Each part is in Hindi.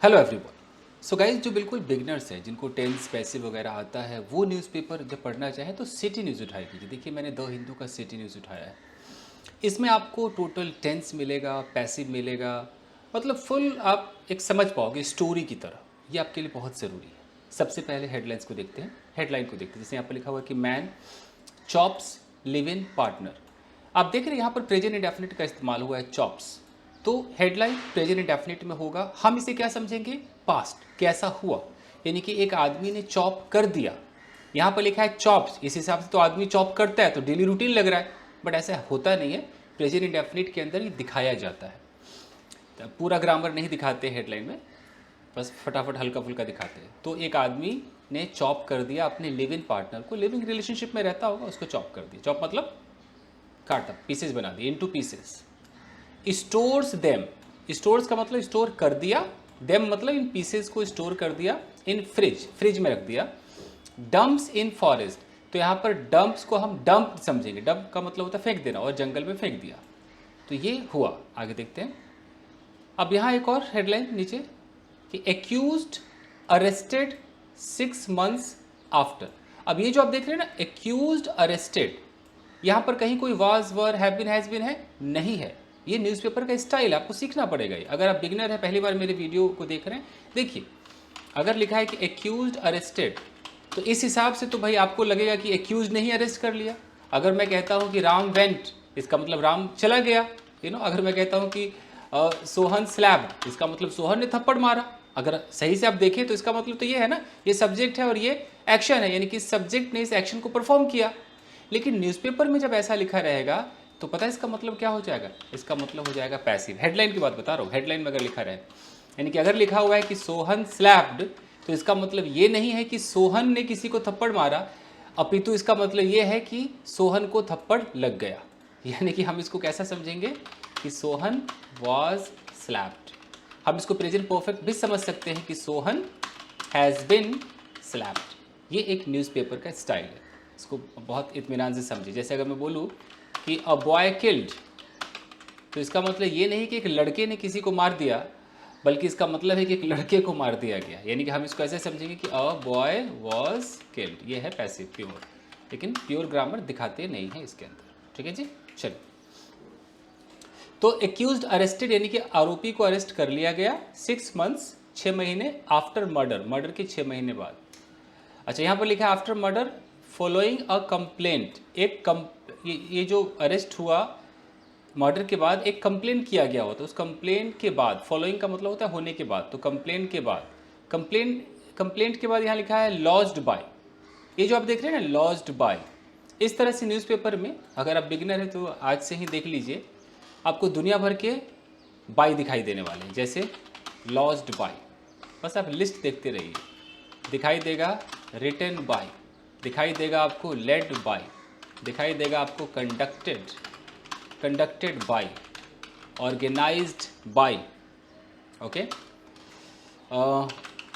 Hello everyone. सो गाइज, जो बिल्कुल बिगनर्स हैं, जिनको टेंस पैसिव वगैरह आता है, वो न्यूज़पेपर जब पढ़ना चाहे तो सिटी न्यूज़ उठाई कीजिए। देखिए, मैंने द हिंदू का सिटी न्यूज़ उठाया है। इसमें आपको टोटल टेंस मिलेगा, पैसिव मिलेगा, मतलब फुल आप एक समझ पाओगे स्टोरी की तरह। ये आपके लिए बहुत ज़रूरी है। सबसे पहले हेडलाइंस को देखते हैं। हेडलाइन को देखते हैं, जैसे यहाँ पर लिखा हुआ है कि man chops live in partner. आप देख रहे हैं यहाँ पर प्रेजेंट इंडेफिनिट का इस्तेमाल हुआ है, चॉप्स। तो हेडलाइन प्रेजेंट इंडेफिनिट में होगा। हम इसे क्या समझेंगे? पास्ट, कैसा हुआ, यानी कि एक आदमी ने चॉप कर दिया। यहाँ पर लिखा है चॉप्स, इस हिसाब से तो आदमी चॉप करता है, तो डेली रूटीन लग रहा है, बट ऐसा होता नहीं है। प्रेजेंट इंडेफिनिट के अंदर ये दिखाया जाता है। तो पूरा ग्रामर नहीं दिखाते हेडलाइन में, बस फटाफट हल्का फुल्का दिखाते हैं। तो एक आदमी ने चॉप कर दिया अपने लिव इन पार्टनर को, लिविंग रिलेशनशिप में रहता होगा, उसको चॉप कर दिया। चॉप मतलब काटा, पीसेस बना दिए, into pieces. Stores them, stores का मतलब स्टोर कर दिया, देम मतलब इन पीसेस को स्टोर कर दिया इन फ्रिज, फ्रिज में रख दिया। डंप्स इन फॉरेस्ट, तो यहाँ पर डंप्स को हम डंप समझेंगे। डंप का मतलब होता है फेंक देना, और जंगल में फेंक दिया। तो ये हुआ। आगे देखते हैं। अब यहाँ एक और हेडलाइन नीचे कि एक्यूज्ड अरेस्टेड 6 months आफ्टर। अब ये जो आप देख रहे हैं ना, एक्यूज्ड अरेस्टेड, यहाँ पर कहीं कोई was were have been has been है नहीं है। ये न्यूज़पेपर का स्टाइल है, आपको सीखना पड़ेगा। ये अगर आप बिगिनर है, पहली बार मेरे वीडियो को देख रहे हैं, देखिए अगर लिखा है कि एक्यूज्ड अरेस्टेड, तो इस हिसाब से तो भाई आपको लगेगा कि एक्यूज नहीं अरेस्ट कर लिया। अगर मैं कहता हूँ कि राम वेंट, इसका मतलब राम चला गया। अगर मैं कहता हूँ कि सोहन स्लैब, इसका मतलब सोहन ने थप्पड़ मारा। अगर सही से आप देखें तो इसका मतलब तो ये है ना, ये सब्जेक्ट है और ये एक्शन है, यानी कि सब्जेक्ट ने इस एक्शन को परफॉर्म किया। लेकिन न्यूज़पेपर में जब ऐसा लिखा रहेगा तो पता है इसका मतलब क्या हो जाएगा? इसका मतलब हो जाएगा पैसिव। हेडलाइन की बात बता रहा हूँ, हेडलाइन में अगर लिखा रहे, यानी कि अगर लिखा हुआ है कि सोहन स्लैप्ड, तो इसका मतलब ये नहीं है कि सोहन ने किसी को थप्पड़ मारा, अपितु इसका मतलब ये है कि सोहन को थप्पड़ लग गया। यानी कि हम इसको कैसा समझेंगे कि सोहन वॉज स्लैप्ड। हम इसको प्रेजेंट परफेक्ट भी समझ सकते हैं कि सोहन हैज़ बिन स्लैप्ड। ये एक न्यूज़पेपर का स्टाइल है, इसको बहुत इत्मीनान से समझिए। जैसे अगर मैं बोलूँ कि अ बॉय किल्ड, तो इसका मतलब ये नहीं कि एक लड़के ने किसी को मार दिया, बल्कि इसका मतलब है कि एक लड़के को मार दिया गया। यानी कि हम इसको ऐसे समझेंगे कि अ बॉय वॉज किल्ड। ये है पैसिव प्योर, लेकिन प्योर ग्रामर दिखाते नहीं है इसके अंदर। ठीक है जी, चलिए। तो एक्यूज्ड अरेस्टेड, यानी कि आरोपी को अरेस्ट कर लिया गया 6 months, 6 महीने, आफ्टर मर्डर, मर्डर के 6 महीने बाद। अच्छा, यहाँ पर लिखा है after murder following a complaint. ये जो अरेस्ट हुआ मर्डर के बाद, एक कंप्लेंट किया गया होता है। उस कंप्लेंट के बाद, फॉलोइंग का मतलब होता है होने के बाद, तो कंप्लेंट के बाद, कंप्लेंट के बाद यहाँ लिखा है लॉज्ड बाय। ये जो आप देख रहे हैं ना, लॉज्ड बाय, इस तरह से न्यूज़पेपर में अगर आप बिगिनर हैं तो आज से ही देख लीजिए, आपको दुनिया भर के बाय दिखाई देने वाले हैं। जैसे लॉज्ड बाय, बस आप लिस्ट देखते रहिए। दिखाई देगा रिटन बाय, दिखाई देगा आपको लेड बाय, दिखाई देगा आपको conducted by, organised by, okay,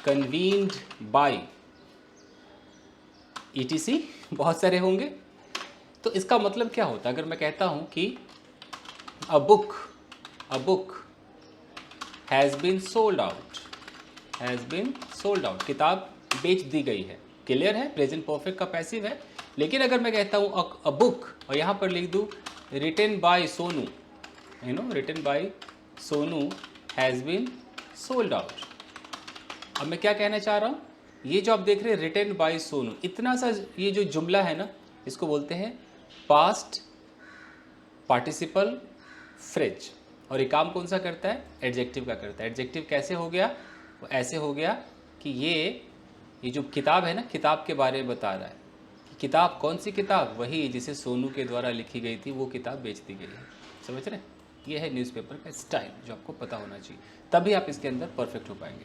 convened by, ETC बहुत सारे होंगे। तो इसका मतलब क्या होता है? अगर मैं कहता हूँ कि a book has been sold out, किताब बेच दी गई है। क्लियर है, प्रेजेंट परफेक्ट का पैसिव है। लेकिन अगर मैं कहता हूँ अ बुक, और यहाँ पर लिख दूँ written by Sonu, written by Sonu has been sold out. अब मैं क्या कहना चाह रहा हूँ, ये जो आप देख रहे हैं रिटन बाय सोनू, इतना सा ये जो जुमला है ना, इसको बोलते हैं पास्ट पार्टिसिपल फ्रेज। और ये काम कौन सा करता है? एडजेक्टिव का करता है। एडजेक्टिव कैसे हो गया? वो ऐसे हो गया कि ये जो किताब है ना, किताब के बारे में बता रहा है कि किताब कौन सी किताब? वही जिसे सोनू के द्वारा लिखी गई थी, वो किताब बेच दी गई है। समझ रहे हैं? ये है न्यूज़पेपर का स्टाइल, जो आपको पता होना चाहिए, तभी आप इसके अंदर परफेक्ट हो पाएंगे।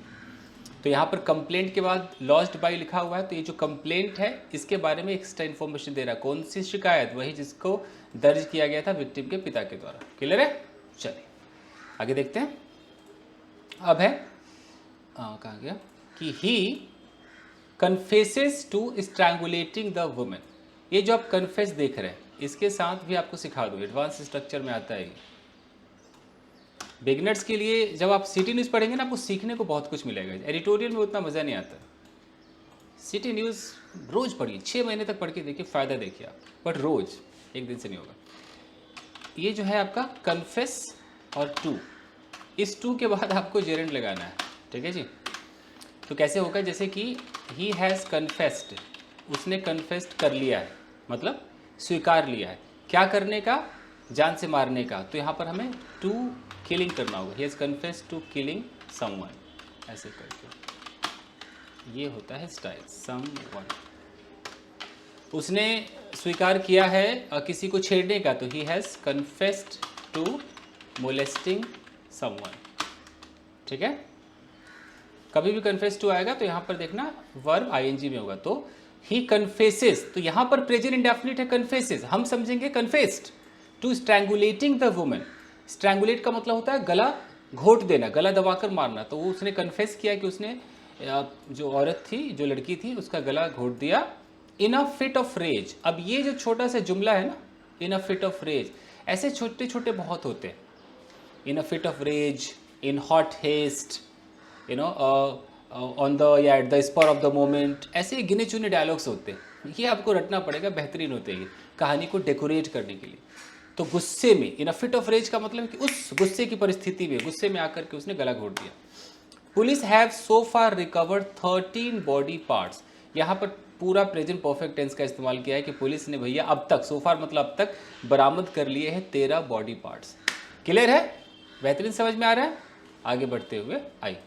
तो यहाँ पर कंप्लेंट के बाद लॉस्ट बाय लिखा हुआ है, तो ये जो कंप्लेंट है इसके बारे में एक्स्ट्रा इन्फॉर्मेशन दे रहा है। कौन सी शिकायत? वही जिसको दर्ज किया गया था विक्टिम के पिता के द्वारा। क्लियर है? चलिए आगे देखते हैं। अब है कहाँ गया कि ही कन्फेसेस टू स्ट्रैंगुलेटिंग द वुमेन। ये जो आप कन्फेस देख रहे हैं, इसके साथ भी आपको सिखा दूँ, एडवांस स्ट्रक्चर में आता है। बिगनर्स के लिए जब आप सिटी न्यूज़ पढ़ेंगे ना, आपको सीखने को बहुत कुछ मिलेगा। एडिटोरियल में उतना मज़ा नहीं आता। सिटी न्यूज़ रोज़ पढ़िए, 6 महीने तक पढ़ के देखिए, फ़ायदा देखिए आप, बट रोज़, एक दिन से नहीं होगा। ये जो है आपका कन्फेस और टू, इस टू के बाद आपको जेरेंड लगाना है, ठीक है जी। तो कैसे होगा, जैसे कि ही हैज़ कन्फेस्ड, उसने कन्फेस्ड कर लिया है, मतलब स्वीकार लिया है। क्या करने का? जान से मारने का। तो यहाँ पर हमें टू किलिंग करना होगा। He has confessed to killing someone, ऐसे करके। ये होता है स्टाइल, समवन। उसने स्वीकार किया है किसी को छेड़ने का, तो he has confessed to molesting someone, ठीक है। कभी भी कन्फेस टू आएगा तो यहाँ पर देखना वर्ब आईएनजी में होगा। तो ही कन्फेसेस, तो यहाँ पर प्रेजेंट इंडेफिनिट है कन्फेसेस, हम समझेंगे कन्फेस्ड टू स्ट्रैंगुलेटिंग द वुमन। स्ट्रैंगुलेट का मतलब होता है गला घोट देना, गला दबाकर मारना। तो वो उसने कन्फेस किया कि उसने जो औरत थी, जो लड़की थी, उसका गला घोट दिया in a fit of rage. अब ये जो छोटा सा जुमला है ना, in a fit of rage, ऐसे छोटे छोटे बहुत होते हैं। In a fit of rage, in hot haste, you know, on the या at the spur of the moment, ऐसे गिने चुने डायलॉग्स होते हैं। ये आपको रटना पड़ेगा, बेहतरीन होते हैं कहानी को डेकोरेट करने के लिए। तो गुस्से में, इन अ फिट ऑफ रेज का मतलब है कि उस गुस्से की परिस्थिति में, गुस्से में आकर के उसने गला घोट दिया। Police have so far recovered 13 body parts. यहाँ पर पूरा प्रेजेंट परफेक्ट टेंस का इस्तेमाल किया है कि पुलिस ने भैया अब तक, सो फार मतलब अब तक, बरामद कर लिए हैं 13 बॉडी पार्ट्स। क्लियर है? बेहतरीन समझ में आ रहा है? आगे बढ़ते हुए आइए,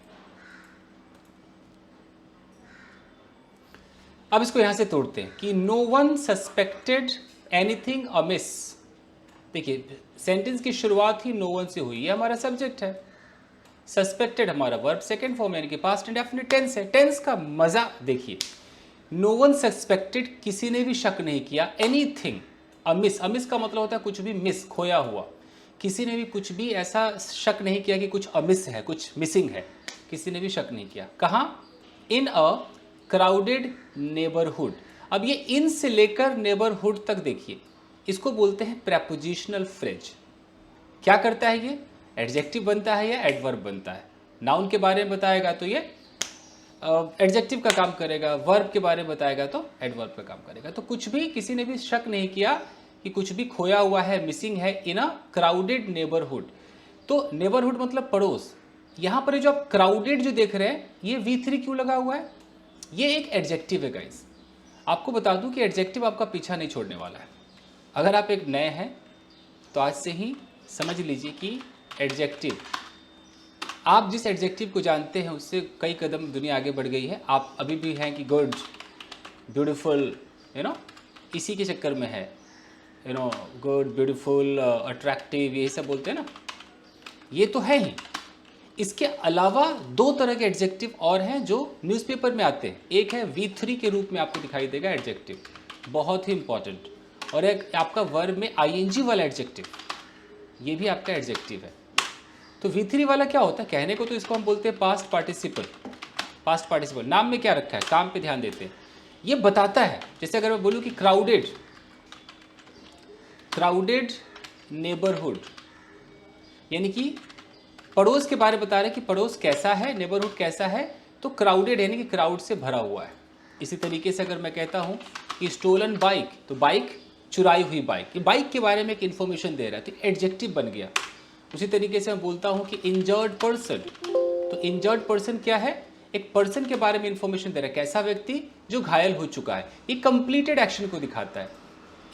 अब इसको यहां से तोड़ते हैं कि no one suspected anything Amish. देखिए, सेंटेंस की शुरुआत ही नो वन से हुई है, हमारा सब्जेक्ट है। सस्पेक्टेड हमारा वर्ब सेकंड फॉर्म यानी कि पास्ट इंडेफिनिट टेंस है। टेंस का मजा देखिए, नो वन सस्पेक्टेड, किसी ने भी शक नहीं किया, एनीथिंग अमिस, अमिस का मतलब होता है कुछ भी मिस, खोया हुआ। किसी ने भी कुछ भी ऐसा शक नहीं किया कि कुछ अमिस है, कुछ मिसिंग है, किसी ने भी शक नहीं किया। कहाँ? इन अ क्राउडेड नेबरहुड। अब ये इन से लेकर नेबरहुड तक देखिए, इसको बोलते हैं प्रेपोजिशनल फ्रेज। क्या करता है ये? एडजेक्टिव बनता है या एडवर्ब बनता है। नाउन के बारे में बताएगा तो ये एडजेक्टिव का काम करेगा, वर्ब के बारे में बताएगा तो एडवर्ब का काम करेगा। तो कुछ भी, किसी ने भी शक नहीं किया कि कुछ भी खोया हुआ है, मिसिंग है इन अ क्राउडेड नेबरहुड। तो नेबरहुड मतलब पड़ोस। यहाँ पर जो आप क्राउडेड जो देख रहे हैं, ये V3 क्यों लगा हुआ है? ये एक एडजेक्टिव है गाइस। आपको बता दूं कि एडजेक्टिव आपका पीछा नहीं छोड़ने वाला है। अगर आप एक नए हैं तो आज से ही समझ लीजिए कि एडजेक्टिव, आप जिस एडजेक्टिव को जानते हैं उससे कई कदम दुनिया आगे बढ़ गई है। आप अभी भी हैं कि गुड, ब्यूटीफुल, यू नो, इसी के चक्कर में है, you know, good, beautiful, attractive, यही सब बोलते हैं ना, ये तो है ही। इसके अलावा दो तरह के एडजेक्टिव और हैं जो न्यूज़पेपर में आते हैं। एक है V3 के रूप में आपको दिखाई देगा एडजेक्टिव, बहुत ही इंपॉर्टेंट, और एक आपका वर्ब में ING वाला एडजेक्टिव, ये भी आपका एडजेक्टिव है। तो V3 वाला क्या होता है? कहने को तो इसको हम बोलते हैं पास्ट पार्टिसिपल। पास्ट पार्टिसिपल नाम में क्या रखा है, काम पे ध्यान देते हैं। ये बताता है, जैसे अगर मैं बोलूँ कि क्राउडेड, क्राउडेड नेबरहुड, यानी कि पड़ोस के बारे में बता रहे हैं कि पड़ोस कैसा है, नेबरहुड कैसा है। तो क्राउडेड यानी कि क्राउड से भरा हुआ है। इसी तरीके से अगर मैं कहता हूँ कि स्टोलन बाइक, तो बाइक, चुराई हुई बाइक, ये बाइक के बारे में एक इन्फॉर्मेशन दे रहा है, तो एडजेक्टिव बन गया। उसी तरीके से मैं बोलता हूँ कि इंजर्ड पर्सन, तो इंजर्ड पर्सन क्या है? एक पर्सन के बारे में इंफॉर्मेशन दे रहा है, कैसा व्यक्ति जो घायल हो चुका है। ये कंप्लीटेड एक्शन को दिखाता है।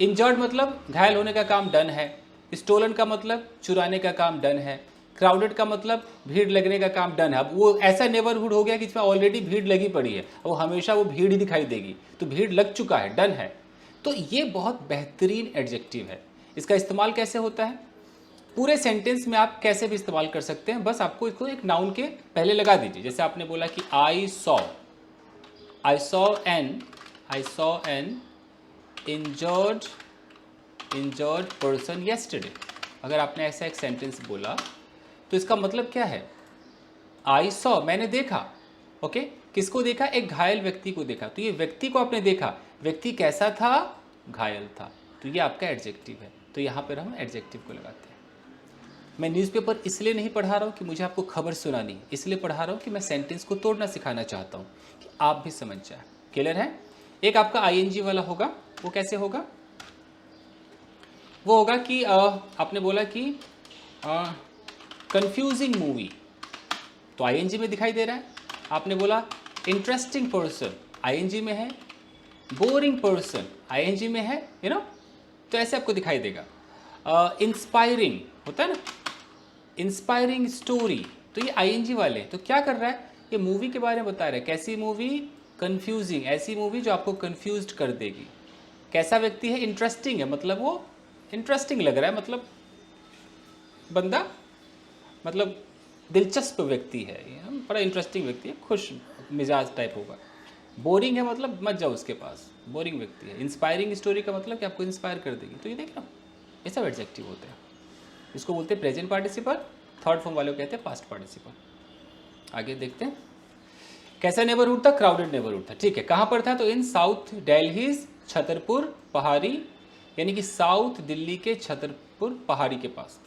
इंजर्ड मतलब घायल होने का काम डन है, स्टोलन का मतलब चुराने का काम डन है, क्राउडेड का मतलब भीड़ लगने का काम डन है। अब वो ऐसा नेबरहुड हो गया कि इसमें ऑलरेडी भीड़ लगी पड़ी है, वो हमेशा वो भीड़ ही दिखाई देगी, तो भीड़ लग चुका है, डन है। तो ये बहुत बेहतरीन एडजेक्टिव है। इसका इस्तेमाल कैसे होता है? पूरे सेंटेंस में आप कैसे भी इस्तेमाल कर सकते हैं, बस आपको इसको एक नाउन के पहले लगा दीजिए। जैसे आपने बोला कि I saw an injured person yesterday. अगर आपने ऐसा एक सेंटेंस बोला तो इसका मतलब क्या है? आई सॉ, मैंने देखा। ओके, किसको देखा? एक घायल व्यक्ति को देखा। तो ये व्यक्ति को आपने देखा, व्यक्ति कैसा था? घायल था। तो ये आपका एडजेक्टिव है। तो यहाँ पर हम एडजेक्टिव को लगाते हैं। मैं न्यूज़पेपर इसलिए नहीं पढ़ा रहा हूँ कि मुझे आपको खबर सुनानी, इसलिए पढ़ा रहा हूँ कि मैं सेंटेंस को तोड़ना सिखाना चाहता हूँ कि आप भी समझ जाए। क्लियर है? एक आपका आईएनजी वाला होगा, वो कैसे होगा? वो होगा कि आपने बोला कि कंफ्यूजिंग मूवी, तो आईएनजी में दिखाई दे रहा है। आपने बोला इंटरेस्टिंग पर्सन, आईएनजी में है। बोरिंग पर्सन, आईएनजी में है, तो ऐसे आपको दिखाई देगा। इंस्पायरिंग होता है ना, इंस्पायरिंग स्टोरी, तो ये आईएनजी वाले। तो क्या कर रहा है, ये मूवी के बारे में बता रहा है। कैसी मूवी? कंफ्यूजिंग, ऐसी मूवी जो आपको कंफ्यूज कर देगी। कैसा व्यक्ति है? इंटरेस्टिंग है, मतलब वो इंटरेस्टिंग लग रहा है, मतलब बंदा मतलब दिलचस्प व्यक्ति है, बड़ा इंटरेस्टिंग व्यक्ति है, खुश मिजाज टाइप होगा। बोरिंग है मतलब मत जाओ उसके पास, बोरिंग व्यक्ति है। इंस्पायरिंग स्टोरी का मतलब कि आपको इंस्पायर कर देगी। तो ये देख लो, ये सब एडजेक्टिव होते हैं। इसको बोलते हैं प्रेजेंट पार्टिसिपल, थर्ड फॉर्म वाले को कहते हैं पास्ट पार्टिसिपल। आगे देखते हैं। कैसा नेबरहुड था? क्राउडेड नेबरहुड था। ठीक है, कहाँ पर था? तो इन साउथ दिल्लीज छतरपुर पहाड़ी, यानी कि साउथ दिल्ली के छतरपुर पहाड़ी के पास।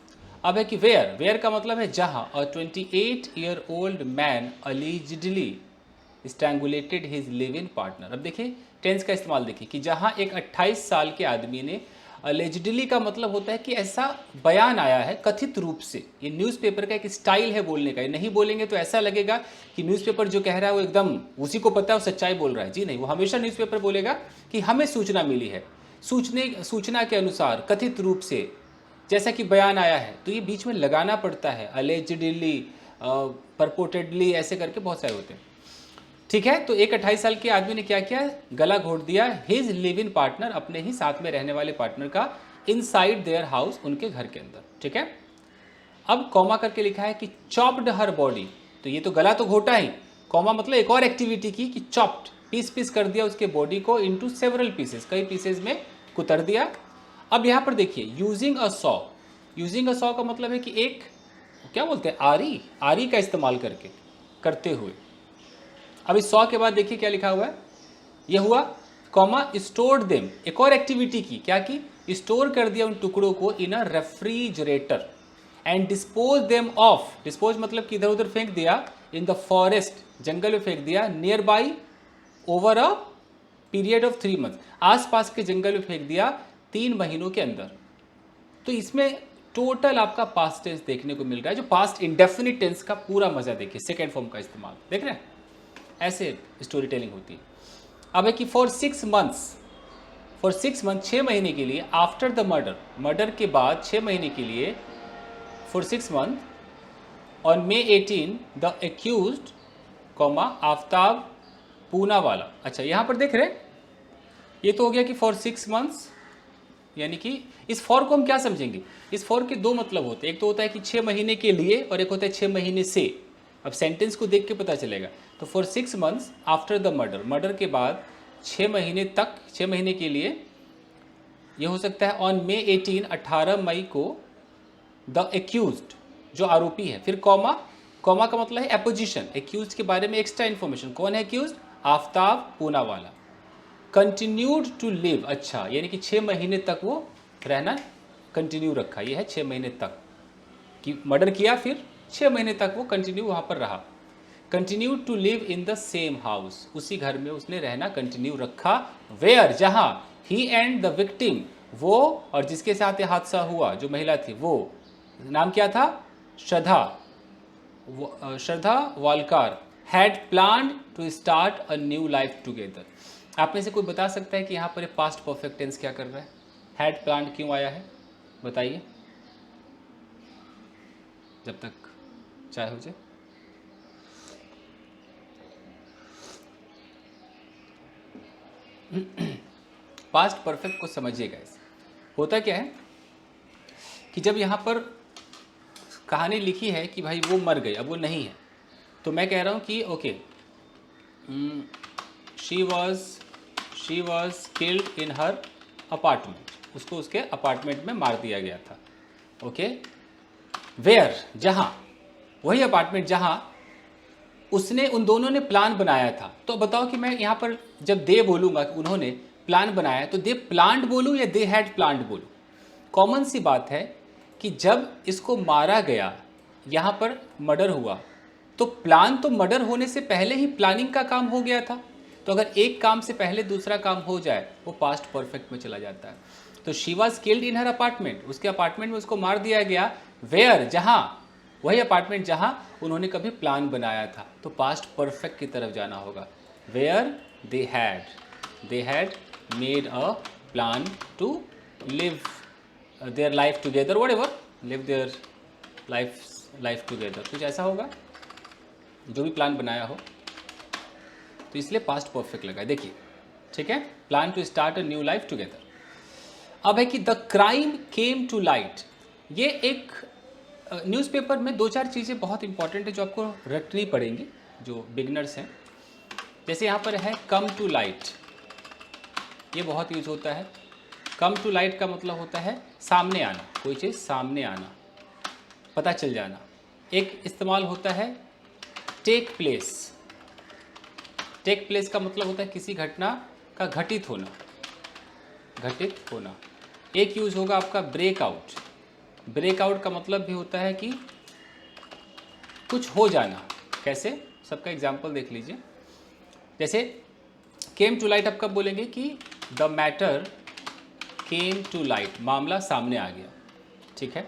अब है कि वेयर, वेयर का मतलब है जहां। A 28-year-old man allegedly strangulated his live in partner. अब देखिए टेंस का इस्तेमाल देखिए कि जहां एक 28 साल के आदमी ने, अलेजिडली का मतलब होता है कि ऐसा बयान आया है कथित रूप से। ये न्यूज़पेपर का एक स्टाइल है बोलने का। ये नहीं बोलेंगे तो ऐसा लगेगा कि न्यूज़पेपर जो कह रहा है वो एकदम उसी को पता है, वो सच्चाई बोल रहा है। जी नहीं, वो हमेशा न्यूज़पेपर बोलेगा कि हमें सूचना मिली है, सूचना के अनुसार कथित रूप से, जैसा कि बयान आया है। तो ये बीच में लगाना पड़ता है, अलेजिडली, परपोर्टेडली, ऐसे करके बहुत सारे होते हैं। ठीक है, तो एक 28 साल के आदमी ने क्या किया? गला घोट दिया हिज लिव इन पार्टनर, अपने ही साथ में रहने वाले पार्टनर का, इनसाइड देयर हाउस, उनके घर के अंदर। ठीक है, अब कॉमा करके लिखा है कि चॉप्ड हर बॉडी। तो ये तो गला तो घोटा ही, कॉमा मतलब एक और एक्टिविटी की कि चॉप्ड, पीस पीस कर दिया उसके बॉडी को, इनटू सेवरल पीसेस, कई पीसेस में कुतर दिया। अब यहाँ पर देखिए using a saw, using a saw का मतलब है कि एक, क्या बोलते हैं, आरी, आरी का इस्तेमाल करके, करते हुए। अब इस सॉ के बाद देखिए क्या लिखा हुआ है, यह हुआ कॉमा स्टोर्ड देम, एक और एक्टिविटी की, क्या की? स्टोर कर दिया उन टुकड़ों को in a refrigerator and dispose them off, dispose मतलब कि इधर उधर फेंक दिया, इन द फॉरेस्ट, जंगल में फेंक दिया, near by, over a period of 3 month, आसपास के जंगल में फेंक दिया 3 महीनों के अंदर। तो इसमें टोटल आपका पास्ट टेंस देखने को मिल रहा है, जो पास्ट इंडेफिनिट टेंस का पूरा मजा देखिए, सेकेंड फॉर्म का इस्तेमाल देख रहे हैं, ऐसे स्टोरी टेलिंग होती है। अब है कि फॉर 6 मंथ्स, फॉर 6 मंथ, 6 महीने के लिए, आफ्टर द मर्डर, मर्डर के बाद 6 महीने के लिए, for 6 month, on May 18 the accused, comma Aftab Poonawalla. अच्छा यहाँ पर देख रहे हैं, ये तो हो गया कि फॉर 6 मंथ्स, यानी कि इस फॉर को हम क्या समझेंगे? इस फॉर के दो मतलब होते हैं, एक तो होता है कि 6 महीने के लिए और एक होता है 6 महीने से। अब सेंटेंस को देख के पता चलेगा। तो for 6 months after the murder, murder के बाद 6 महीने तक, 6 महीने के लिए, ये हो सकता है ऑन May 18, 18 मई को, द एक्यूज्ड, जो आरोपी है। फिर कॉमा, कॉमा का मतलब है एपोजिशन, एक्यूज्ड के बारे में एक्स्ट्रा इन्फॉर्मेशन। कौन है accused? Aftab Poonawala. Continued to live, अच्छा यानी कि 6 महीने तक वो रहना कंटिन्यू रखा, ये है 6 महीने तक कि मर्डर किया, फिर 6 महीने तक वो कंटिन्यू वहाँ पर रहा। Continue to live in the same house, उसी घर में उसने रहना कंटिन्यू रखा। वेयर, जहाँ, ही एंड द विक्टिम, वो और जिसके साथ ये हादसा हुआ, जो महिला थी, वो नाम क्या था? Shraddha, Shraddha Walkar, had planned to start a new life together. आप में से कोई बता सकता है कि यहाँ पर पास्ट परफेक्ट टेंस क्या कर रहा है? हैड प्लान्ड क्यों आया है, बताइए, जब तक चाय हो जाए। पास्ट परफेक्ट को समझिएगा। होता क्या है कि जब यहाँ पर कहानी लिखी है कि भाई वो मर गई, अब वो नहीं है, तो मैं कह रहा हूँ कि okay, she was killed in her apartment, उसको उसके अपार्टमेंट में मार दिया गया था। ओके, वेयर, जहाँ, वही अपार्टमेंट जहाँ उसने, उन दोनों ने प्लान बनाया था। तो बताओ कि मैं यहाँ पर जब दे बोलूँगा कि उन्होंने प्लान बनाया, तो दे प्लान्ड बोलूँ या दे हैड प्लान्ड बोलूँ? कॉमन सी बात है कि जब इसको मारा गया, यहाँ पर मर्डर हुआ, तो प्लान तो मर्डर होने से पहले ही प्लानिंग का काम हो गया था। तो अगर एक काम से पहले दूसरा काम हो जाए वो पास्ट परफेक्ट में चला जाता है। तो she was killed in her apartment, उसके अपार्टमेंट में उसको मार दिया गया। वेयर, जहाँ, वही अपार्टमेंट जहाँ उन्होंने कभी प्लान बनाया था। तो पास्ट परफेक्ट की तरफ जाना होगा। Where they had made a plan to live their life together, whatever, live their life together, कुछ ऐसा होगा, जो भी प्लान बनाया हो। तो इसलिए पास्ट परफेक्ट लगा है। देखिए, ठीक है, plan to start a new life together. अब है कि the crime came to light. ये एक न्यूज़पेपर में 2-4 चीज़ें बहुत इंपॉर्टेंट है जो आपको रटनी पड़ेंगी, जो बिगनर्स हैं। जैसे यहाँ पर है कम टू लाइट, ये बहुत यूज होता है। कम टू लाइट का मतलब होता है सामने आना, कोई चीज़ सामने आना, पता चल जाना। एक इस्तेमाल होता है टेक प्लेस। टेक प्लेस का मतलब होता है किसी घटना का घटित होना, घटित होना। एक यूज होगा आपका ब्रेकआउट। ब्रेकआउट का मतलब भी होता है कि कुछ हो जाना। कैसे, सबका एग्जाम्पल देख लीजिए। जैसे केम टू लाइट आप कब बोलेंगे कि the matter came to light, मामला सामने आ गया, ठीक है।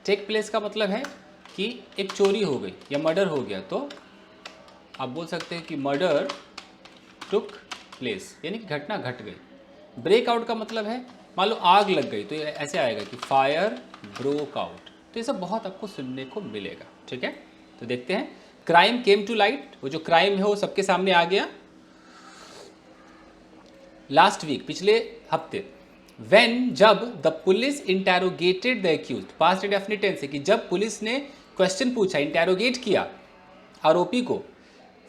टेक प्लेस का मतलब है कि एक चोरी हो गई या मर्डर हो गया, तो आप बोल सकते हैं कि मर्डर टुक प्लेस, यानी कि घटना घट गई। ब्रेकआउट का मतलब है मान लो आग लग गई, तो ये ऐसे आएगा कि फायर ब्रोक आउट। तो ये सब बहुत आपको सुनने को मिलेगा, ठीक है। तो देखते हैं, क्राइम केम टू लाइट, वो जो क्राइम है वो सबके सामने आ गया। लास्ट वीक, पिछले हफ्ते, व्हेन, जब the police interrogated the accused, past indefinite tense है कि जब पुलिस ने क्वेश्चन पूछा, इंटेरोगेट किया आरोपी को,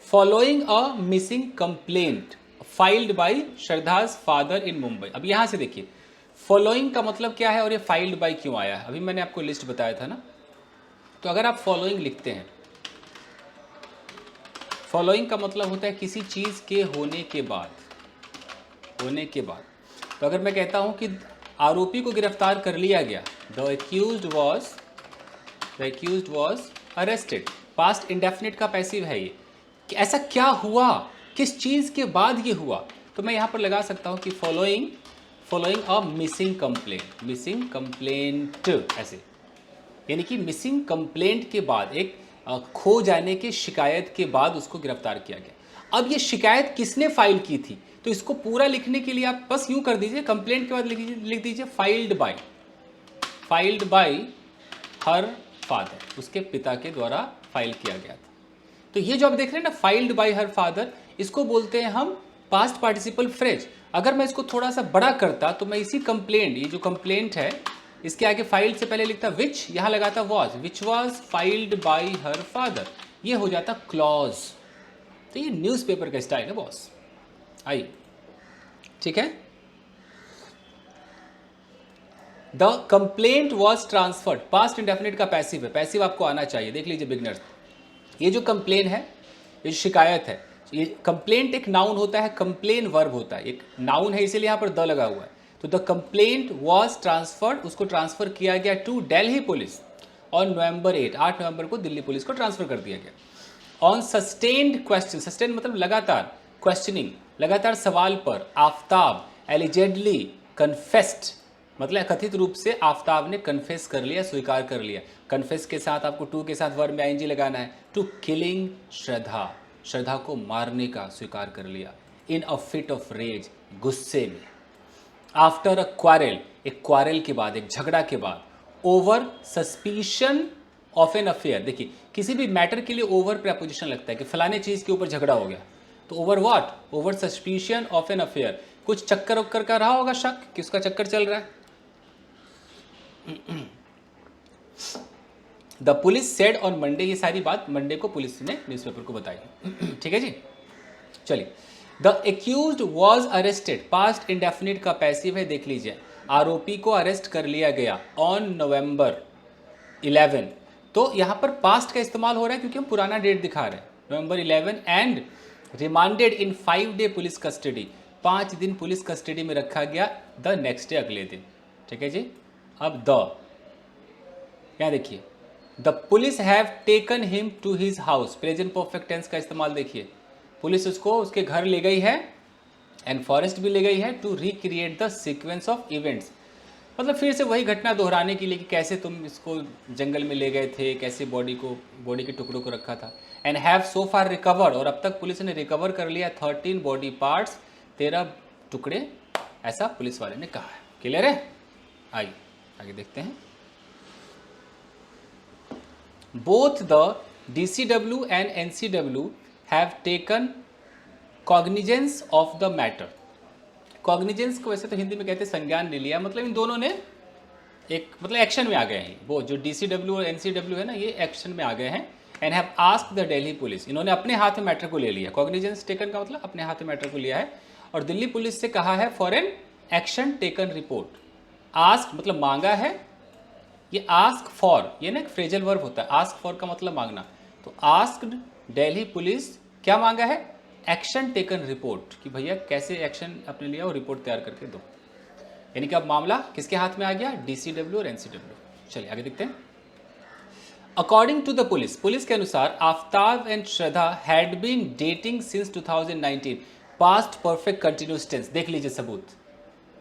following a missing complaint filed by श्रद्धाज father in Mumbai. अब यहां से देखिए, फॉलोइंग का मतलब क्या है और ये फाइल्ड बाय क्यों आया है। अभी मैंने आपको लिस्ट बताया था ना। तो अगर आप फॉलोइंग लिखते हैं, फॉलोइंग का मतलब होता है किसी चीज के होने के बाद, होने के बाद। तो अगर मैं कहता हूं कि आरोपी को गिरफ्तार कर लिया गया, the accused was arrested, past indefinite का पैसिव है ये, कि ऐसा क्या हुआ, किस चीज के बाद ये हुआ। तो मैं यहां पर लगा सकता हूं कि फॉलोइंग अ मिसिंग कंप्लेंट, ऐसे, यानी कि मिसिंग कंप्लेंट के बाद, एक खो जाने की शिकायत के बाद उसको गिरफ्तार किया गया। अब ये शिकायत किसने फाइल की थी, तो इसको पूरा लिखने के लिए आप बस यूं कर दीजिए, कंप्लेंट के बाद लिख दीजिए फाइल्ड बाय हर फादर, उसके पिता के द्वारा फाइल किया गया था। तो ये जो आप देख रहे हैं ना, फाइल्ड बाय हर फादर, इसको बोलते हैं हम पास्ट पार्टिसिपल फ्रेज। अगर मैं इसको थोड़ा सा बड़ा करता तो मैं इसी कंप्लेंट, ये जो कंप्लेंट है, इसके आगे फाइल्ड से पहले लिखता विच, यहां लगाता was, which was filed by her father, ये हो जाता क्लॉज। तो ये न्यूज़पेपर का स्टाइल है बॉस। आइए, ठीक है। The complaint was transferred, past indefinite का पैसिव है, पैसिव आपको आना चाहिए। देख लीजिए बिगनर्स, ये जो कंप्लेन है, ये शिकायत है, ये कंप्लेंट एक नाउन होता है, कंप्लेन वर्ब होता है, एक नाउन है इसीलिए यहाँ पर द लगा हुआ है। तो द कंप्लेंट वॉज ट्रांसफर्ड, उसको ट्रांसफर किया गया to Delhi police on November 8 नवंबर को दिल्ली पुलिस को ट्रांसफर कर दिया गया। ऑन सस्टेन्ड क्वेश्चन, सस्टेन मतलब लगातार, क्वेश्चनिंग लगातार सवाल पर, आफ्ताब एलिजेडली कन्फेस्ड, मतलब कथित रूप से आफ्ताब ने कन्फेस कर लिया, स्वीकार कर लिया। कन्फेस के साथ आपको टू के साथ वर्ब में आईएनजी लगाना है। टू किलिंग श्रद्धा, श्रद्धा को मारने का स्वीकार कर लिया। इन अ फिट ऑफ रेज, गुस्से में। आफ्टर अ क्वारल, एक क्वारल के बाद, एक झगड़ा के बाद। Over suspicion of an affair, देखिए किसी भी मैटर के लिए ओवर प्रेपोजिशन लगता है कि फलाने चीज के ऊपर झगड़ा हो गया, तो over what, over suspicion of an affair, कुछ चक्कर उक्कर का रहा होगा, शक कि उसका चक्कर चल रहा है। The police said on Monday, ये सारी बात मंडे को पुलिस ने न्यूज़पेपर को बताई। ठीक है जी, चलिए। The accused was arrested, past indefinite का पैसिव है, देख लीजिए। आरोपी को अरेस्ट कर लिया गया ऑन नवंबर 11, तो यहां पर पास्ट का इस्तेमाल हो रहा है क्योंकि हम पुराना डेट दिखा रहे हैं, नवंबर 11, and remanded in 5 day police custody, 5 दिन पुलिस कस्टडी में रखा गया, द नेक्स्ट डे, अगले दिन। ठीक है जी। अब यहाँ देखिए, the police have taken him to his house, present perfect tense का इस्तेमाल देखिए, पुलिस उसको उसके घर ले गई है एंड फॉरेस्ट भी ले गई है to recreate the sequence of events, मतलब फिर से वही घटना दोहराने के लिए कि कैसे तुम इसको जंगल में ले गए थे, कैसे बॉडी के टुकड़ों को रखा था। And have so far recovered, और अब तक पुलिस ने रिकवर कर लिया 13 बॉडी पार्ट्स, 13 टुकड़े, ऐसा पुलिस वाले ने कहा है। क्लियर है? आइए आगे देखते हैं। Both the DCW and NCW have taken cognizance of the matter. Cognizance को वैसे तो हिंदी में कहते हैं संज्ञान ले लिया, मतलब इन दोनों ने एक मतलब एक्शन में आ गए हैं, वो जो DCW और NCW है ना, ये एक्शन में आ गए हैं। And have asked the Delhi police, इन्होंने अपने हाथ में मैटर को ले लिया, कॉग्निजेंस टेकन का मतलब अपने हाथ में मैटर को लिया है, और दिल्ली पुलिस से कहा है for an action taken report. Ask मतलब मांगा है, ये आस्क फॉर ये ना एक फ्रेजल वर्ब होता है, आस्क फॉर का मतलब मांगना, तो आस्क्ड दिल्ली पुलिस क्या मांगा है, एक्शन टेकन रिपोर्ट, कि भैया कैसे एक्शन अपने लिया और रिपोर्ट तैयार करके दो। यानी कि अब मामला किसके हाथ में आ गया, DCW और NCW। चलिए आगे देखते हैं। According to the police, police के अनुसार Aftab and Shraddha had been dating since 2019, past perfect continuous tense. देख लीजिए सबूत,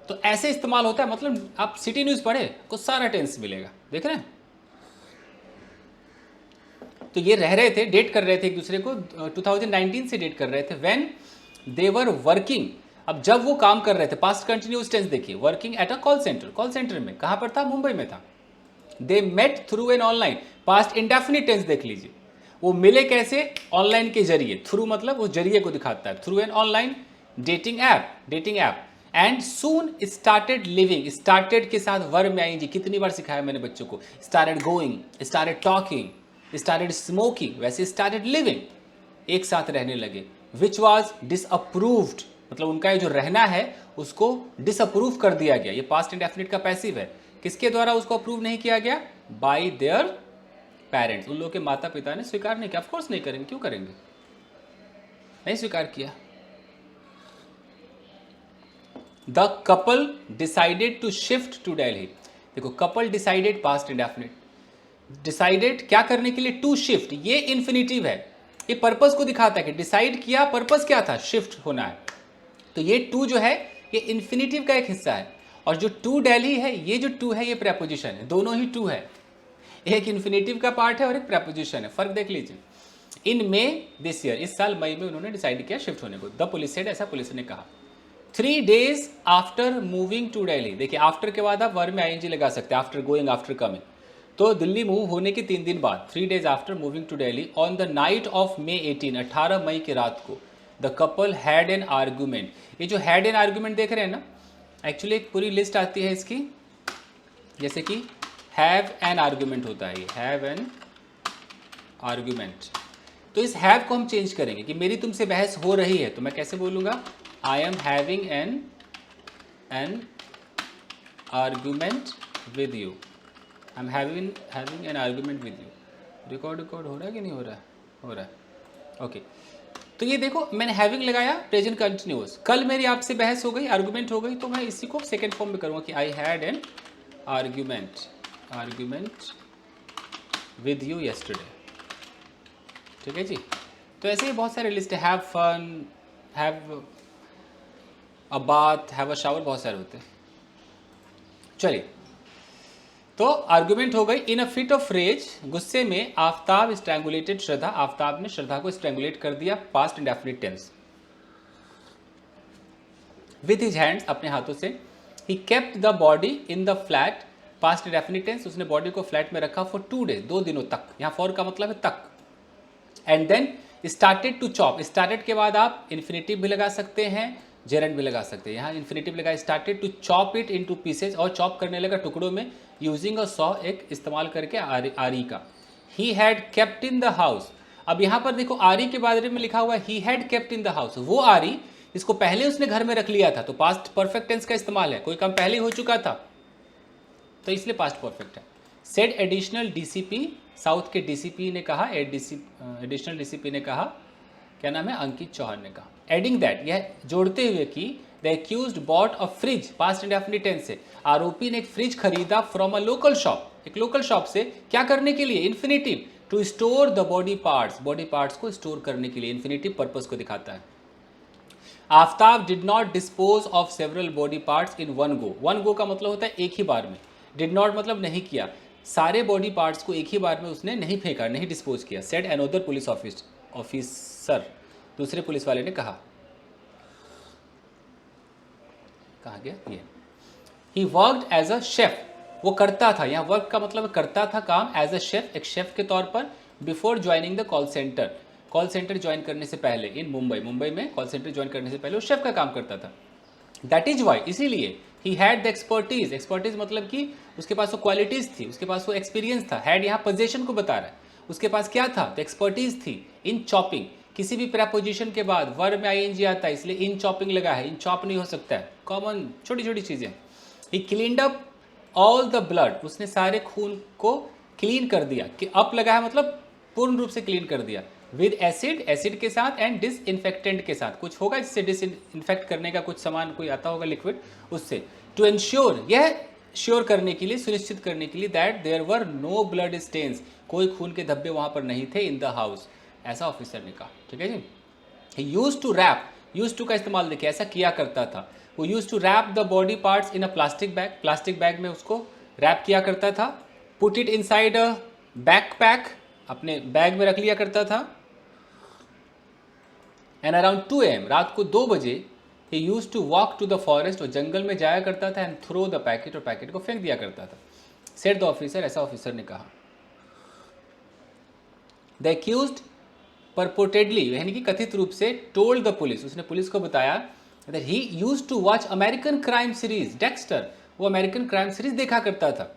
तो ऐसे इस्तेमाल होता है, मतलब आप सिटी न्यूज पढ़े को सारा टेंस मिलेगा, देख रहे हैं। तो ये रह रहे थे, डेट कर रहे थे एक दूसरे को, 2019 से डेट कर रहे थे, व्हेन दे वर वर्किंग, अब जब वो काम कर रहे थे, पास्ट कंटिन्यूस टेंस देखिए, working at a call centre, call centre में कहां पर था, मुंबई में था। They met through an online, past indefinite tense देख लीजिए, वो मिले कैसे, ऑनलाइन के जरिए, थ्रू मतलब उस जरिए को दिखाता है, through an online dating app, and soon started living, started के साथ वर्ब में आएंगे, कितनी बार सिखाया मैंने बच्चों को, started going, started talking, started smoking, वैसे स्टार्टेड लिविंग, एक साथ रहने लगे। विच वॉज डिसअप्रूव्ड, मतलब उनका ये जो रहना है उसको डिसअप्रूव कर दिया गया, ये पास्ट इंडेफिनिट का पैसिव है, किसके द्वारा उसको अप्रूव नहीं किया गया, बाय देयर पेरेंट्स, उन लोगों के माता पिता ने स्वीकार नहीं किया, ऑफकोर्स नहीं करेंगे, क्यों करेंगे, नहीं स्वीकार किया। The couple decided to shift to Delhi, देखो couple decided past indefinite, decided क्या करने के लिए, टू शिफ्ट, ये इन्फिनिटिव है, ये पर्पस को दिखाता है कि डिसाइड किया, पर्पस क्या था, शिफ्ट होना है, तो ये टू जो है ये इन्फिनिटिव का एक हिस्सा है, और जो टू दिल्ली है, ये जो टू है ये प्रेपोजिशन है, दोनों ही टू है, एक इन्फिनिटिव का पार्ट है और एक प्रेपोजिशन है, फर्क देख लीजिए। इन मे दिस ईयर, इस साल मई में उन्होंने डिसाइड किया शिफ्ट होने को, द पुलिस सेड, ऐसा पुलिस ने कहा। 3 days after moving to Delhi, देखिए आफ्टर के बाद आप वर्ब में ING लगा सकते हैं, आफ्टर गोइंग, आफ्टर कमिंग, तो दिल्ली मूव होने के 3 दिन बाद, 3 days after moving to Delhi, on the night of May 18, 18 मई की रात को, the couple had an argument, ये जो हैड एन आर्गूमेंट देख रहे हैं ना, एक्चुअली एक पूरी लिस्ट आती है इसकी, जैसे कि हैव एन आर्गूमेंट होता है, ये हैव एन आर्गूमेंट, तो इस हैव को हम चेंज करेंगे कि मेरी तुमसे बहस हो रही है, तो मैं कैसे बोलूँगा, I am having an argument with you, I am having an argument with you. Record हो रहा है कि नहीं हो रहा है, हो रहा है, ओके। तो ये देखो मैंने हैविंग लगाया, प्रेजेंट कंटिन्यूअस, कल मेरी आपसे बहस हो गई, आर्गूमेंट हो गई, तो मैं इसी को सेकेंड फॉर्म में करूँगा कि I had an argument with you yesterday, ठीक है जी। तो ऐसे ही बहुत सारे लिस्ट है, have fun, have a bath, have a shower, बहुत सारे होते हैं। चलिए, तो आर्गुमेंट हो गई। In a fit of rage, गुस्से में आफ्ताब स्ट्रैंगुलेटेड श्रद्धा, आफ्ताब ने श्रद्धा को स्ट्रैंगुलेट कर दिया, past indefinite tense, with his hands, अपने हाथों से। He kept the body in the flat, past indefinite tense, उसने बॉडी को फ्लैट में रखा फॉर 2 days, 2 दिनों तक, यहाँ फॉर का मतलब है तक। And then started to chop, started के बाद आप इन्फिनेटिव भी लगा सकते हैं, जेरेंड भी लगा सकते हैं, यहाँ इन्फिनेटिव लगा, started to chop it into pieces, और चॉप करने लगा टुकड़ों में, यूजिंग अ सॉ, एक इस्तेमाल करके आरी का। He had kept in the house, अब यहाँ पर देखो आरी के बारे में लिखा हुआ है he had kept in the house, वो आरी इसको पहले उसने घर में रख लिया था, तो पास्ट परफेक्ट टेंस का इस्तेमाल है, कोई काम पहले हो चुका था तो इसलिए पास्ट परफेक्ट है। सेड एडिशनल डीसीपी, साउथ के डीसीपी ने कहा, एडिशनल डीसीपी ने कहा, क्या नाम है, अंकित चौहान ने कहा। एडिंग दैट, यह जोड़ते हुए कि the accused bought a fridge, past indefinite tense से, आरोपी ने एक फ्रिज खरीदा फ्रॉम अ लोकल शॉप, एक लोकल शॉप से, क्या करने के लिए, infinitive, to store the body parts को स्टोर करने के लिए, इन्फिनिटिव पर्पस को दिखाता है। Aftab did not dispose of several body parts in one go का मतलब होता है एक ही बार में, डिड नॉट मतलब नहीं किया, सारे बॉडी पार्ट्स को एक ही बार में उसने नहीं फेंका, नहीं डिस्पोज किया। सेड अनदर पुलिस ऑफिसर, दूसरे पुलिस वाले ने कहा गया ये। He worked as a chef, वो करता था, यहाँ वर्क का मतलब करता था काम, एज अ शेफ, एक शेफ के तौर पर, before joining the call centre join करने से पहले इन मुंबई में कॉल सेंटर ज्वाइन करने से पहले वो शेफ का काम करता था। दैट इज वाई, इसीलिए ही हैड द एक्सपर्टीज मतलब कि उसके पास वो क्वालिटीज थी, उसके पास वो एक्सपीरियंस था। हैड यहाँ पोजीशन को बता रहा है, उसके पास क्या था, तो एक्सपर्टीज थी इन चॉपिंग, किसी भी प्रेपोजिशन के बाद वर्ब में आईएनजी आता है, इसलिए इन चॉपिंग लगा है, इन चॉप नहीं हो सकता है, कॉमन छोटी छोटी चीजें। He cleaned up all the blood, उसने सारे खून को क्लीन कर दिया, कि अप लगा है मतलब पूर्ण रूप से क्लीन कर दिया, विद एसिड के साथ, एंड डिसइंफेक्टेंट के साथ, कुछ होगा जिससे डिसइंफेक्ट करने का कुछ सामान कोई आता होगा लिक्विड, उससे। टू एंश्योर, यह श्योर करने के लिए, सुनिश्चित करने के लिए, that there were no blood stains, कोई खून के धब्बे वहां पर नहीं थे, इन द हाउस, ऐसा ऑफिसर ने कहा। ठीक है जी। Use to wrap, use to का इस्तेमाल देखिए, ऐसा किया करता था वो, use to wrap the body parts in a plastic bag में उसको रैप किया करता था। Put it inside a backpack, अपने बैग में रख लिया करता था। एंड अराउंड 2 AM, रात को 2 बजे, he use to walk to the forest, और जंगल में जाया करता था, एंड थ्रो द पैकेट, और पैकेट को फेंक दिया करता था। सेड द ऑफिसर, ऐसा ऑफिसर ने कहा। द एक्यूज्ड परपोर्टेडली, यानी कि कथित रूप से, टोल्ड द पुलिस, उसने पुलिस को बताया that he used to watch American crime series Dexter, वो अमेरिकन क्राइम सीरीज देखा करता था।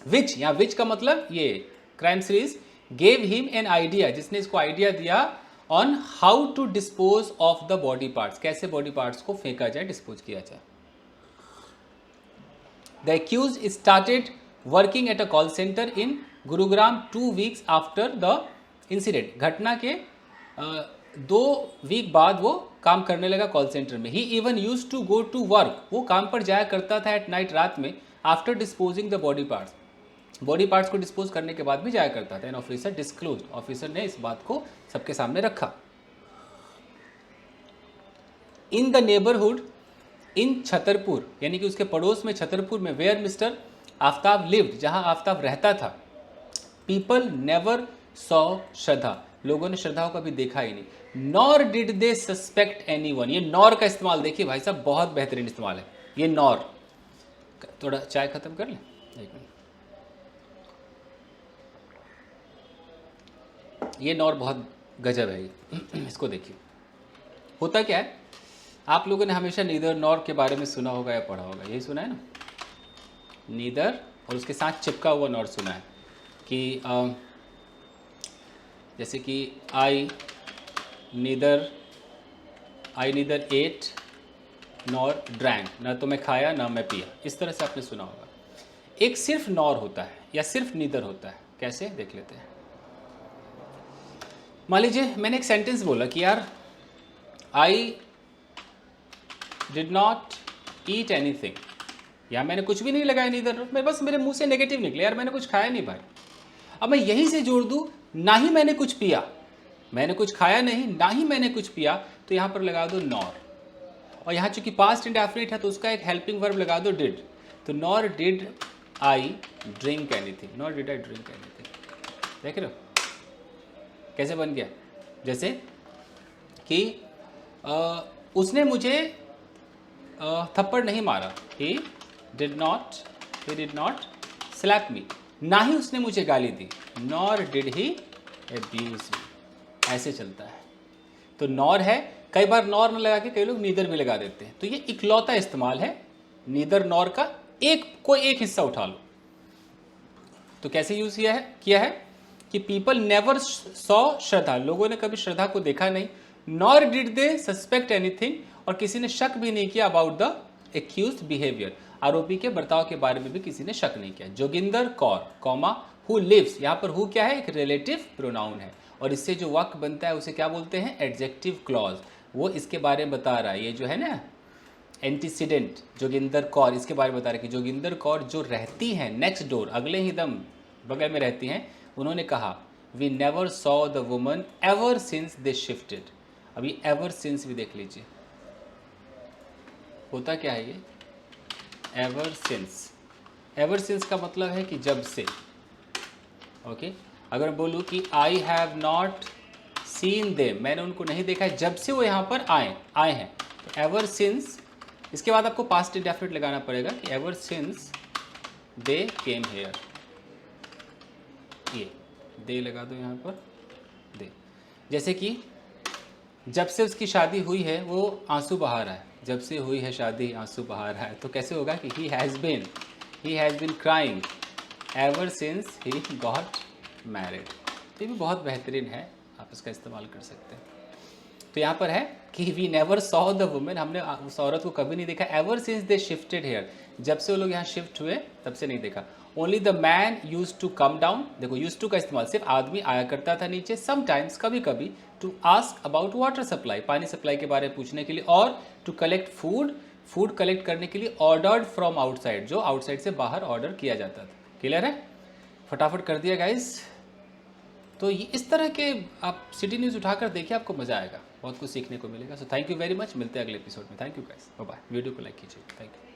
विच, यहाँ विच का मतलब ये crime series, gave him an idea, जिसने इसको आइडिया दिया, on how to dispose of the body parts, कैसे बॉडी पार्ट्स को फेंका जाए, डिस्पोज किया जाए। The accused started working at a call centre in Gurugram 2 weeks after the incident, घटना के 2 week बाद वो काम करने लगा कॉल सेंटर में। He even use to go to work, वो काम पर जाया करता था एट नाइट, रात में, after disposing the body parts को डिस्पोज करने के बाद भी जाया करता था। एन ऑफिसर डिस्क्लोज, ऑफिसर ने इस बात को सबके सामने रखा। इन द नेबरहुड, इन छतरपुर, यानी कि उसके पड़ोस में छतरपुर में, वेयर मिस्टर आफ्ताब लिव्ड, जहां आफ्ताब रहता था, पीपल नेवर सॉ श्रद्धा, लोगों ने श्रद्धा को कभी देखा ही नहीं। Nor did they suspect anyone, ये नॉर का इस्तेमाल देखिए भाई साहब, बहुत बेहतरीन इस्तेमाल है ये नॉर। थोड़ा चाय खत्म कर ले, एक मिनट। ये नॉर बहुत गजब है ये इसको देखिए। होता क्या है, आप लोगों ने हमेशा नीदर नॉर के बारे में सुना होगा या पढ़ा होगा, यही सुना है ना, नीदर, और उसके साथ चिपका हुआ नॉर सुना है कि जैसे कि आई नीदर एट नॉर ड्रैंक, ना तो मैं खाया ना मैं पिया, इस तरह से आपने सुना होगा। एक सिर्फ नॉर होता है या सिर्फ नीदर होता है, कैसे देख लेते हैं। मान लीजिए मैंने एक सेंटेंस बोला कि यार I did not eat anything, या मैंने कुछ भी नहीं लगाया नीदर, मैं बस मेरे मुंह से नेगेटिव निकले, यार मैंने कुछ खाया नहीं भाई। अब मैं यहीं से जोड़ दूं, ना ही मैंने कुछ पिया, मैंने कुछ खाया नहीं, ना ही मैंने कुछ पिया, तो यहाँ पर लगा दो नॉर, और यहाँ चूंकि पास्ट इंडेफिनिट है तो उसका एक हेल्पिंग वर्ब लगा दो डिड, तो nor did I drink anything, nor did I drink anything. देख रहे हो कैसे बन गया, जैसे कि उसने मुझे थप्पड़ नहीं मारा, he did not slap me, ना ही उसने मुझे गाली दी, नॉर डिड ही एब्यूज मी, ऐसे चलता है। तो नॉर है, कई बार नॉर न लगा के कई लोग नीदर भी लगा देते हैं, तो ये इकलौता इस्तेमाल है नीदर नॉर का, कोई एक हिस्सा उठा लो। तो कैसे यूज किया है कि पीपल नेवर सॉ श्रद्धा, लोगों ने कभी श्रद्धा को देखा नहीं, nor did they suspect anything, और किसी ने शक भी नहीं किया अबाउट द एक्यूज्ड बिहेवियर, आरोपी के बर्ताव के बारे में भी किसी ने शक नहीं किया। Joginder Kaur comma who lives, यहाँ पर हु क्या है, एक रिलेटिव प्रोनाउन है, और इससे जो वाक्य बनता है उसे क्या बोलते हैं, एडजेक्टिव क्लॉज, वो इसके बारे में बता रहा है। ये जो है ना एंटीसीडेंट जोगिंदर कौर, इसके बारे में बता रहे कि जोगिंदर कौर जो रहती हैं नेक्स्ट डोर, अगले ही दम बगल में रहती हैं, उन्होंने कहा we never saw the woman ever since they shifted. अभी एवर सिंस भी देख लीजिए, होता क्या है ये एवर सिंस। एवर सिंस का मतलब है कि जब से। ओके, अगर बोलूँ कि I have not seen them, मैंने उनको नहीं देखा है जब से वो यहाँ पर आए हैं, तो एवर सिंस। इसके बाद आपको पास्ट इंडेफिनिट लगाना पड़ेगा कि ever since they came here, ये दे लगा दो यहाँ पर, दे। जैसे कि जब से उसकी शादी हुई है वो आंसू बहा रहा है, जब से हुई है शादी आंसू बहा रहा है, तो कैसे होगा कि he has been crying ever since he got married. तो ये भी बहुत बेहतरीन है, आप इसका इस्तेमाल कर सकते हैं। तो यहाँ पर है कि we never saw the women, हमने उस औरत को कभी नहीं देखा ever since they shifted here, जब से वो लोग यहाँ शिफ्ट हुए तब से नहीं देखा। Only the man use to come down, देखो यूज टू का इस्तेमाल, सिर्फ आदमी आया करता था नीचे, समटाइम्स कभी कभी, to ask about water supply, पानी सप्लाई के बारे में पूछने के लिए, और टू कलेक्ट फूड कलेक्ट करने के लिए, ऑर्डर्ड फ्रॉम आउटसाइड, जो आउटसाइड से बाहर ऑर्डर किया जाता था। क्लियर है? फटाफट कर दिया गाइस। तो ये इस तरह के आप सिटी न्यूज़ उठाकर देखिए, आपको मज़ा आएगा, बहुत कुछ सीखने को मिलेगा। So thank you very much, मिलते हैं अगले एपिसोड में। Thank you guys, bye bye. Video को लाइक कीजिए, थैंक यू।